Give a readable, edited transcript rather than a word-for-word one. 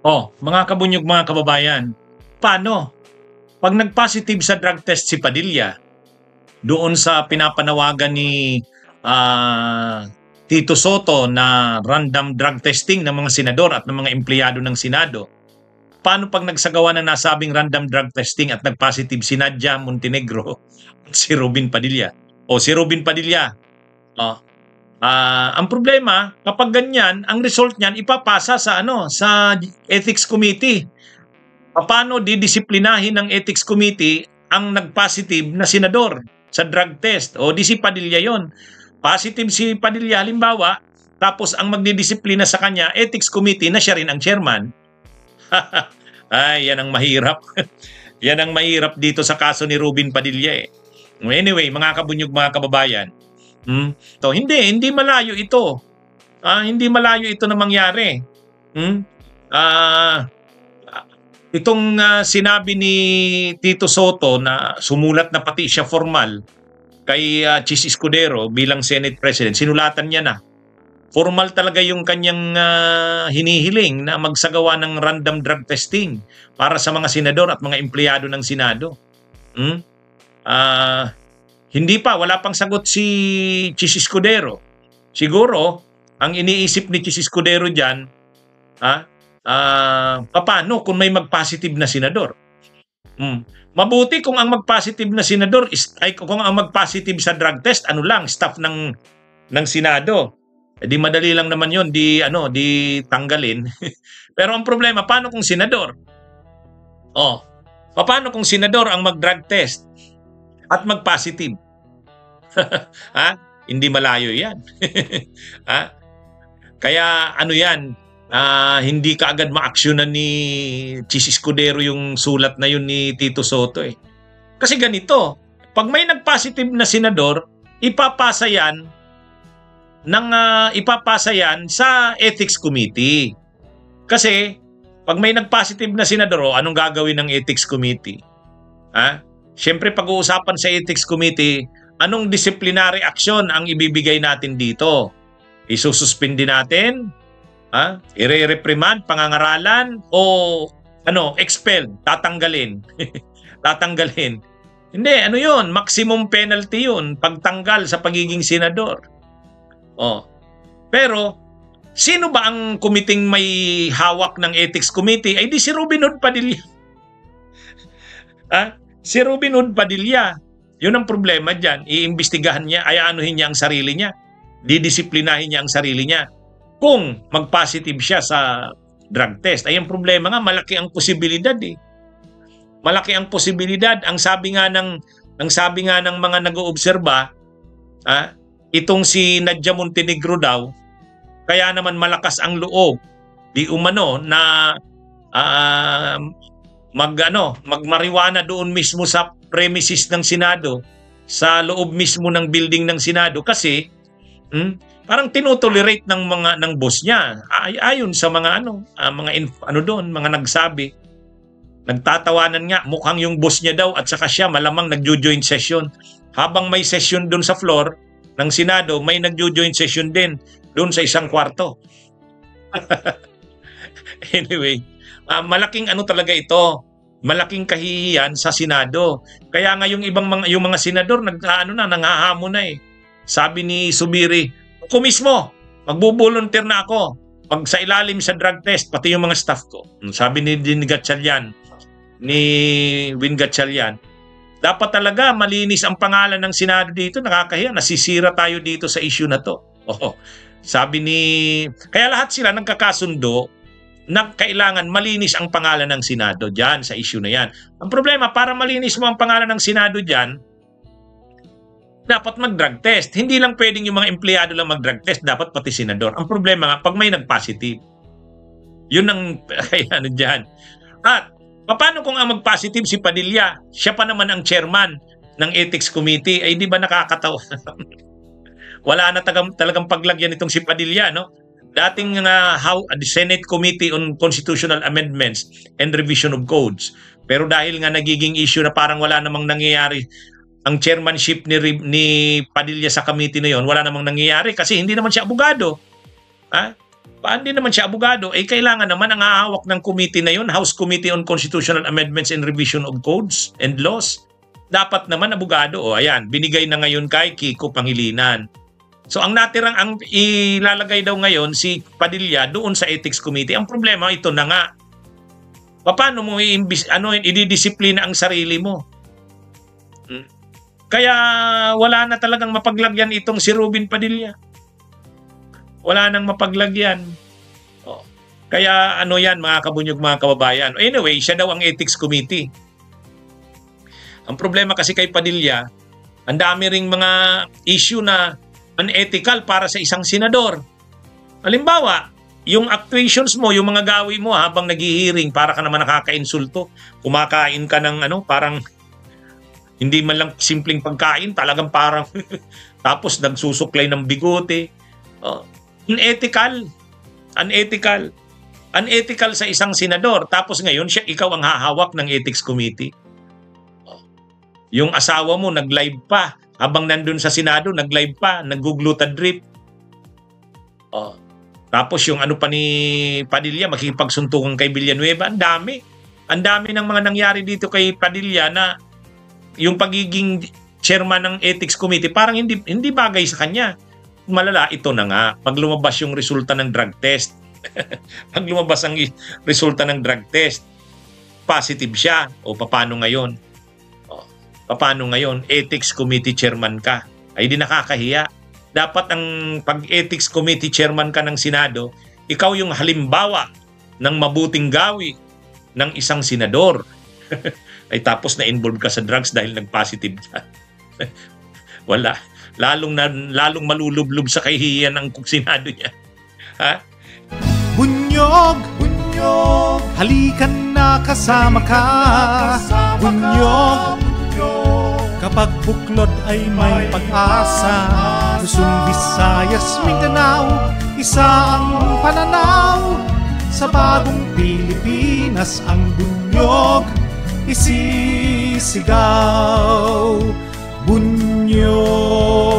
Oh, mga kabunyog, mga kababayan, paano? Pag nag-positive sa drug test si Padilla, doon sa pinapanawagan ni Tito Soto na random drug testing ng mga senador at ng mga empleyado ng Senado, paano pag nagsagawa ng nasabing random drug testing at nag-positive si Nadia Montenegro at si Robin Padilla? O si Robin Padilla, oh, ang problema, kapag ganyan, ang result niyan ipapasa sa Ethics Committee. Paano didisiplinahin ng Ethics Committee ang nag-positive na senador sa drug test? O di si Padilla yon. Positive si Padilla halimbawa, tapos ang magdidisiplina sa kanya, Ethics Committee na siya rin ang chairman. Ay, yan ang mahirap. Yan ang mahirap dito sa kaso ni Robin Padilla eh. Anyway, mga kabunyog, mga kababayan, hindi malayo ito. Hindi malayo ito na mangyari. Itong sinabi ni Tito Soto na sumulat na pati siya formal kay Chis Escudero bilang Senate President, sinulatan niya na. Formal talaga yung kanyang hinihiling na magsagawa ng random drug testing para sa mga senador at mga empleyado ng Senado. Hindi pa, wala pang sagot si Chis Escudero. Siguro, ang iniisip ni Chis Escudero dyan, paano kung may mag-positive na senador? Mabuti kung ang mag-positive na senador, kung ang mag-positive sa drug test, staff ng Senado. Di madali lang naman yun, di tanggalin. Pero ang problema, paano kung senador? Paano kung senador ang mag-drug test at mag-positive? Hindi malayo yan. Kaya yan, hindi kaagad ma-actionan ni Chis Escudero yung sulat na yun ni Tito Soto eh. Kasi ganito, pag may nag-positive na senador, ipapasa yan sa Ethics Committee. Kasi pag may nag-positive na senador, anong gagawin ng Ethics Committee? Siyempre pag-uusapan sa Ethics Committee, anong disciplinary action ang ibibigay natin dito? Isususpindi natin? I-reprimand, pangangaralan, o expelled, tatanggalin? Tatanggalin. Hindi, yun? Maximum penalty yun, pagtanggal sa pagiging senador. Pero, sino ba ang kumiting may hawak ng Ethics Committee? Ay di si Robin Hood Padilla. Si Robin Hood Padilla. Yun ang problema dyan. Iimbestigahan niya, anuhin niya ang sarili niya. Didisiplinahin niya ang sarili niya. Kung mag-positive siya sa drug test. Ay ang problema nga, malaki ang posibilidad eh. Malaki ang posibilidad. Ang sabi nga ng mga nag-oobserba, itong si Nadia Montenegro daw, kaya naman malakas ang loob, di umano na magmariwana doon mismo sa premises ng Senado, sa loob mismo ng building ng Senado kasi parang tinotolerate ng boss niya. Ayon sa mga mga nagsabi. Nagtatawanan nga, mukhang yung boss niya daw at saka siya malamang nagjo-join session. Habang may session doon sa floor ng Senado, may nagjo-join session din doon sa isang kwarto. Anyway, malaking talaga ito. Malaking kahihiyan sa Senado. Kaya nga yung mga senador nanghahamon na eh. Sabi ni Subiri, ako mismo, magbo-volunteer na ako pag sa ilalim sa drug test, pati yung mga staff ko. Sabi ni Win Gatchalian, dapat talaga malinis ang pangalan ng Senado dito. Nakakahiya, nasisira tayo dito sa issue na to. Kaya lahat sila nagkakasundo na kailangan malinis ang pangalan ng Senado dyan sa issue na yan. Ang problema, para malinis mo ang pangalan ng Senado dyan, dapat mag-drug test. Hindi lang pwedeng yung mga empleyado lang mag-drug test, dapat pati senador. Ang problema nga, pag may nag-positive, yun ang dyan. At paano kung ang mag-positive si Padilla, siya pa naman ang chairman ng Ethics Committee, ay di ba nakakatawa? Wala na talagang paglagyan itong si Padilla, no? Dating the Senate Committee on Constitutional Amendments and Revision of Codes. Pero dahil nga nagiging issue na parang wala namang nangyayari, ang chairmanship ni Padilla sa committee na yon, wala namang nangyayari kasi hindi naman siya abogado. Hindi naman siya abogado, kailangan naman ang hahawak ng committee na yun, House Committee on Constitutional Amendments and Revision of Codes and Laws. Dapat naman abogado. Ayan, binigay na ngayon kay Kiko Pangilinan. So ang natirang, ang ilalagay daw ngayon si Padilla doon sa Ethics Committee. Ang problema, ito na nga. Paano mo ididisiplina ang sarili mo? Kaya wala na talagang mapaglagyan itong si Robin Padilla. Wala nang mapaglagyan. Kaya yan mga kabunyog, mga kababayan. Anyway, siya daw ang Ethics Committee. Ang problema kasi kay Padilla, ang dami ring mga issue na unethical para sa isang senador. Halimbawa, yung actuations mo, yung mga gawi mo habang naghihiring, para ka naman nakaka-insulto. Kumakain ka ng parang hindi man lang simpleng pagkain, talagang parang tapos nagsusuklay ng bigote. Unethical. Unethical sa isang senador. Tapos ngayon, ikaw ang hahawak ng Ethics Committee. Yung asawa mo, nag-live pa. Habang nandun sa Senado, nag-live pa. Nag-glutadrip. Tapos yung pa ni Padilla, makikipagsuntukan kay Villanueva. Ang dami. Ang dami ng mga nangyari dito kay Padilla na yung pagiging chairman ng Ethics Committee, parang hindi bagay sa kanya. Malala, ito na nga. Pag lumabas yung resulta ng drug test, pag lumabas ang resulta ng drug test, positive siya. Paano ngayon? Paano ngayon? Ethics Committee chairman ka. Ay di nakakahiya. Dapat ang pag-Ethics Committee chairman ka ng Senado, ikaw yung halimbawa ng mabuting gawi ng isang senador. Ay tapos na-involve ka sa drugs dahil nag-positive ka. Wala. Lalong malulublob sa kahihiyan ng Senado niya. Ha? Bunyog, bunyog, halikan na kasama ka. Bunyog, kapag buklod ay may pag-asa. Luzon, Visayas, Mindanao, isa ang pananaw. Sa bagong Pilipinas ang bunyog isisigaw. Bunyog.